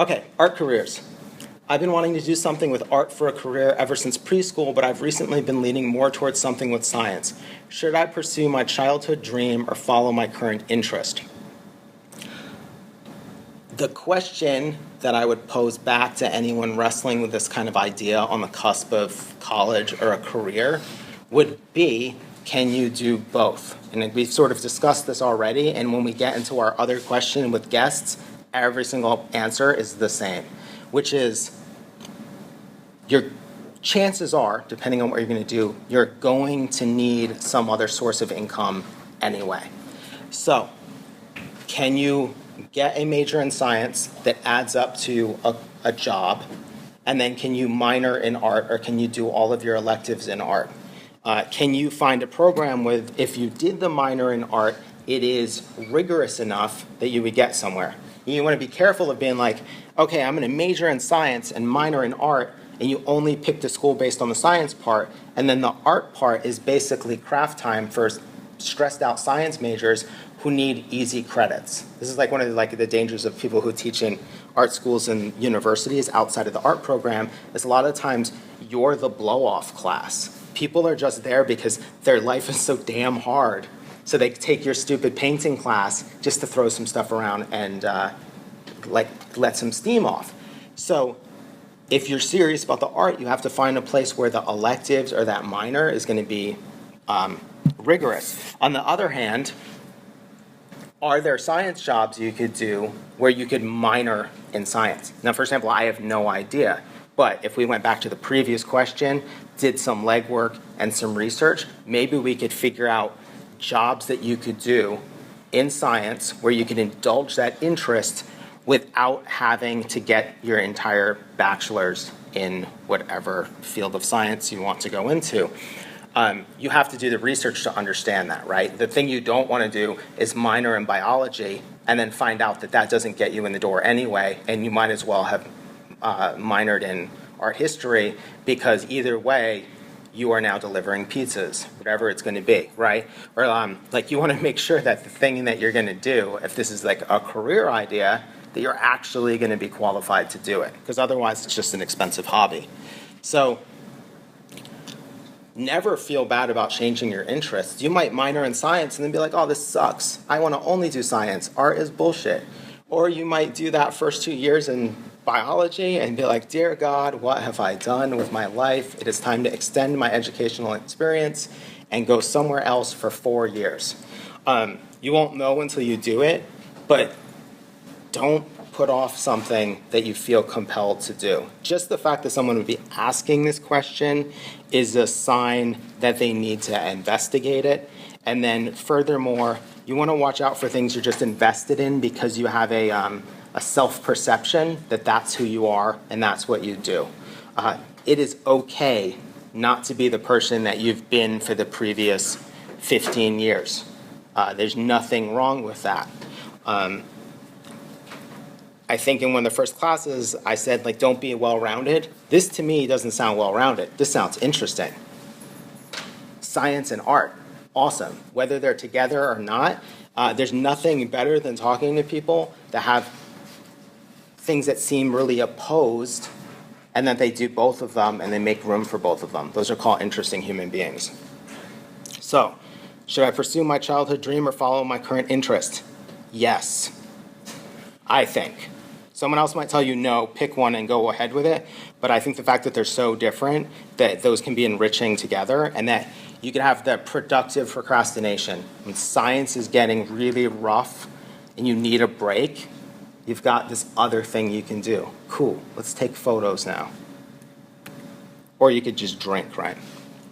Okay, art careers. I've been wanting to do something with art for a career ever since preschool, but I've recently been leaning more towards something with science. Should I pursue my childhood dream or follow my current interest? The question that I would pose back to anyone wrestling with this kind of idea on the cusp of college or a career would be, can you do both? And we've sort of discussed this already, and when we get into our other question with guests, every single answer is the same, which is your chances are, depending on what you're going to do, you're going to need some other source of income anyway. So, can you get a major in science that adds up to a job, and then can you minor in art, or can you do all of your electives in art? Can you find a program with, if you did the minor in art, it is rigorous enough that you would get somewhere? You want to be careful of being like, okay, I'm going to major in science and minor in art, and you only picked a school based on the science part, and then the art part is basically craft time for stressed out science majors who need easy credits. This is like one of the dangers of people who teach in art schools and universities outside of the art program, is a lot of times you're the blow-off class. People are just there because their life is so damn hard, so they take your stupid painting class just to throw some stuff around and let some steam off. So if you're serious about the art, you have to find a place where the electives or that minor is going to be rigorous. On the other hand, are there science jobs you could do where you could minor in science? Now, for example, I have no idea. But if we went back to the previous question, did some legwork and some research, maybe we could figure out jobs that you could do in science where you could indulge that interest without having to get your entire bachelor's in whatever field of science you want to go into. You have to do the research to understand that, right? The thing you don't want to do is minor in biology and then find out that that doesn't get you in the door anyway, and you might as well have minored in art history, because either way, you are now delivering pizzas, whatever it's going to be, right? Or you want to make sure that the thing that you're going to do, if this is like a career idea, that you're actually going to be qualified to do it, because otherwise it's just an expensive hobby. So never feel bad about changing your interests. You might minor in science and then be like, oh, this sucks. I want to only do science. Art is bullshit. Or you might do that first 2 years in biology and be like, dear God, what have I done with my life? It is time to extend my educational experience and go somewhere else for 4 years. You won't know until you do it, but don't put off something that you feel compelled to do. Just the fact that someone would be asking this question is a sign that they need to investigate it. And then furthermore, you want to watch out for things you're just invested in because you have a self-perception that that's who you are and that's what you do. It is okay not to be the person that you've been for the previous 15 years. There's nothing wrong with that. I think in one of the first classes, I said, don't be well-rounded. This, to me, doesn't sound well-rounded. This sounds interesting. Science and art, awesome. Whether they're together or not, there's nothing better than talking to people that have things that seem really opposed, and that they do both of them, and they make room for both of them. Those are called interesting human beings. So, should I pursue my childhood dream or follow my current interest? Yes, I think. Someone else might tell you no, pick one and go ahead with it, but I think the fact that they're so different, that those can be enriching together, and that you can have the productive procrastination. When science is getting really rough and you need a break, you've got this other thing you can do. Cool, let's take photos now. Or you could just drink, right?